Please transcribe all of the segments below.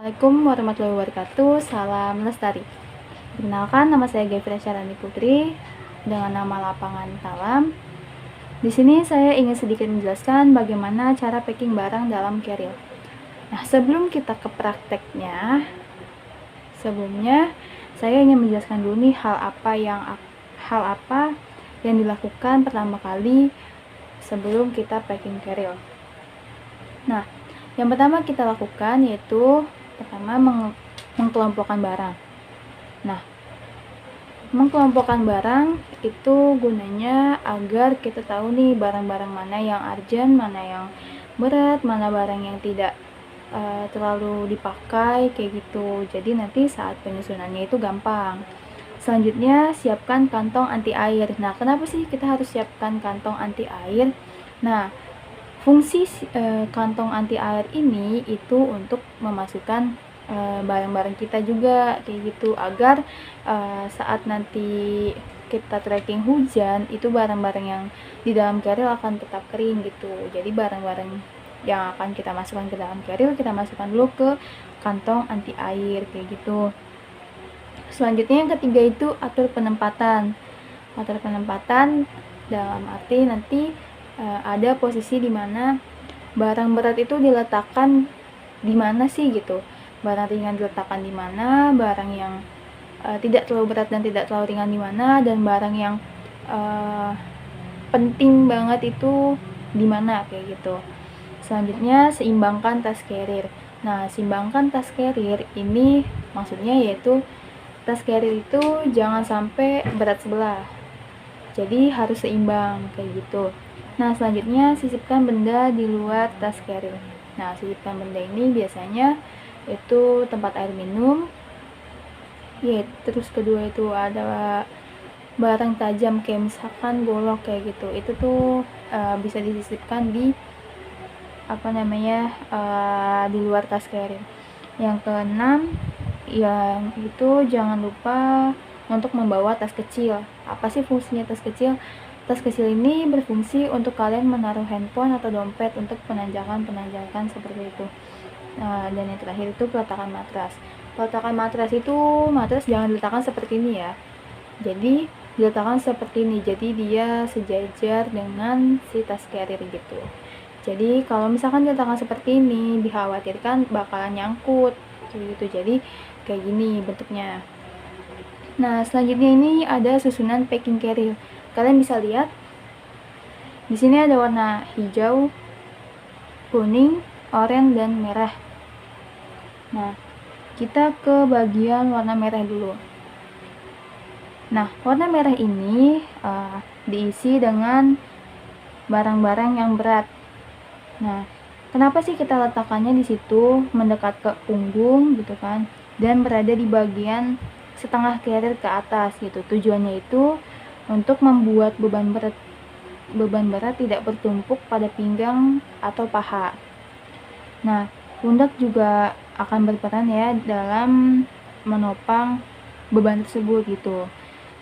Assalamualaikum warahmatullahi wabarakatuh. Salam lestari. Perkenalkan, nama saya Gevira Syarani Putri dengan nama lapangan Talam. Di sini saya ingin sedikit menjelaskan bagaimana cara packing barang dalam carrier. Nah, sebelum kita ke prakteknya, sebelumnya saya ingin menjelaskan dulu nih hal apa yang dilakukan pertama kali sebelum kita packing carrier. Nah, yang pertama kita lakukan yaitu pertama mengkelompokkan barang. Nah, mengkelompokkan barang itu gunanya agar kita tahu nih barang-barang mana yang urgent, mana yang berat, mana barang yang tidak terlalu dipakai kayak gitu. Jadi nanti saat penyusunannya itu gampang. Selanjutnya siapkan kantong anti air. Nah, kenapa sih kita harus siapkan kantong anti air? Nah, fungsi kantong anti air ini itu untuk memasukkan barang-barang kita juga kayak gitu, agar saat nanti kita trekking hujan itu barang-barang yang di dalam carrier akan tetap kering gitu. Jadi barang-barang yang akan kita masukkan ke dalam carrier kita masukkan dulu ke kantong anti air kayak gitu. Selanjutnya yang ketiga itu atur penempatan. Atur penempatan dalam arti nanti ada posisi di mana barang berat itu diletakkan di mana sih gitu, barang ringan diletakkan di mana, barang yang tidak terlalu berat dan tidak terlalu ringan di mana, dan barang yang penting banget itu di mana kayak gitu. Selanjutnya seimbangkan tas carrier. Nah, seimbangkan tas carrier ini maksudnya yaitu tas carrier itu jangan sampai berat sebelah, jadi harus seimbang kayak gitu. Nah, selanjutnya sisipkan benda di luar tas carrier. Nah, sisipkan benda ini biasanya itu tempat air minum. Ya, terus kedua itu ada barang tajam kayak misalkan golok kayak gitu. Itu tuh bisa disisipkan di di luar tas carrier. Yang keenam, yang itu jangan lupa untuk membawa tas kecil. Apa sih fungsinya tas kecil? Tas kecil ini berfungsi untuk kalian menaruh handphone atau dompet untuk penanjakan seperti itu. Nah, dan yang terakhir itu peletakan matras. Peletakan matras itu, matras jangan diletakkan seperti ini ya. Jadi diletakkan seperti ini, jadi dia sejajar dengan si tas carrier gitu. Jadi kalau misalkan diletakkan seperti ini, dikhawatirkan bakalan nyangkut gitu. Jadi kayak gini bentuknya. Nah, selanjutnya ini ada susunan packing carrier. Kalian bisa lihat di sini ada warna hijau, kuning, oranye, dan merah. Nah, kita ke bagian warna merah dulu. Nah, warna merah ini diisi dengan barang-barang yang berat. Nah, kenapa sih kita letakkannya di situ mendekat ke punggung gitu kan, dan berada di bagian setengah carrier ke atas gitu. Tujuannya itu untuk membuat beban berat tidak bertumpuk pada pinggang atau paha. Nah, pundak juga akan berperan ya dalam menopang beban tersebut gitu.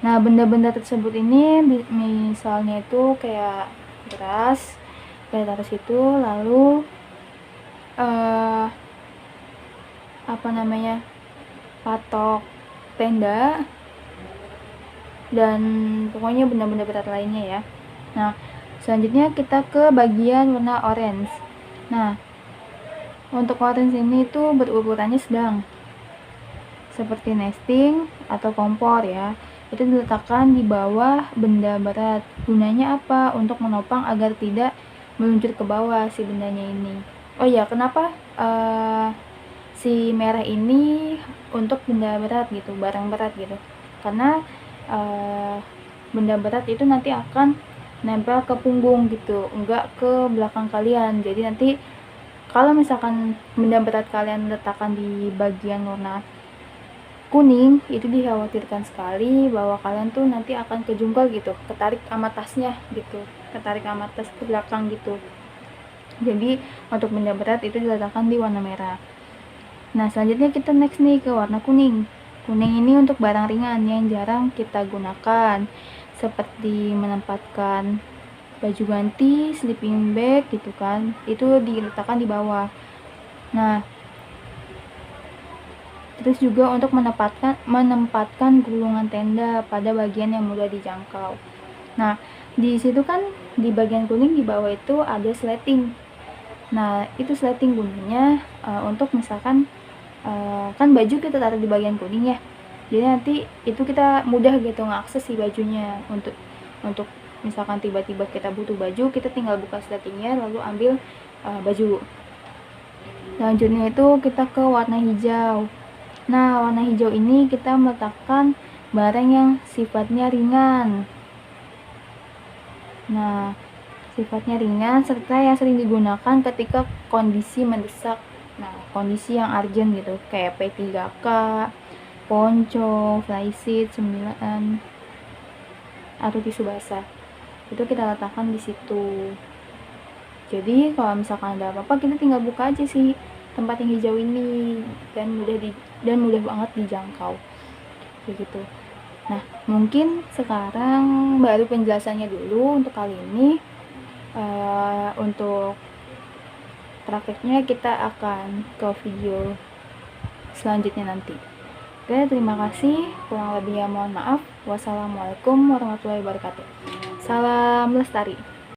Nah, benda-benda tersebut ini misalnya itu kayak beras, kita taruh situ, lalu patok tenda, dan pokoknya benda-benda berat lainnya ya. Nah, selanjutnya kita ke bagian warna orange. Nah, untuk orange ini tuh berukurannya sedang, seperti nesting atau kompor ya. Itu diletakkan di bawah benda berat. Gunanya apa? Untuk menopang agar tidak meluncur ke bawah si bendanya ini. Oh ya, kenapa si merah ini untuk benda berat gitu, barang berat gitu? Karena benda berat itu nanti akan nempel ke punggung gitu, enggak ke belakang kalian. Jadi nanti kalau misalkan benda berat kalian letakkan di bagian warna kuning, itu dikhawatirkan sekali bahwa kalian tuh nanti akan kejungkal gitu, ketarik sama tasnya gitu, ketarik sama tas ke belakang gitu. Jadi untuk benda berat itu diletakkan di warna merah. Nah, selanjutnya kita next nih ke warna kuning. Kuning ini untuk barang ringan yang jarang kita gunakan, seperti menempatkan baju ganti, sleeping bag gitu kan, itu diletakkan di bawah. Nah, Terus juga untuk menempatkan gulungan tenda pada bagian yang mudah dijangkau. Nah, di situ kan di bagian kuning di bawah itu ada sleting. Nah, itu sleting gunanya untuk misalkan kan baju kita taruh di bagian kuning ya. Jadi nanti itu kita mudah gitu ngakses si bajunya untuk misalkan tiba-tiba kita butuh baju, kita tinggal buka sletingnya lalu ambil baju. Selanjutnya itu kita ke warna hijau. Nah, warna hijau ini kita meletakkan barang yang sifatnya ringan. Nah, sifatnya ringan serta yang sering digunakan ketika kondisi mendesak. Nah, kondisi yang urgent gitu, kayak P3K, ponco, flysheet 9, atau tisu basah. Itu kita letakkan di situ. Jadi kalau misalkan ada apa-apa kita tinggal buka aja sih tempat yang hijau ini dan mudah banget dijangkau. Begitu. Nah, mungkin sekarang baru penjelasannya dulu untuk kali ini. Untuk prakteknya kita akan ke video selanjutnya nanti. Oke, terima kasih. Kurang lebihnya mohon maaf. Wassalamualaikum warahmatullahi wabarakatuh. Salam lestari.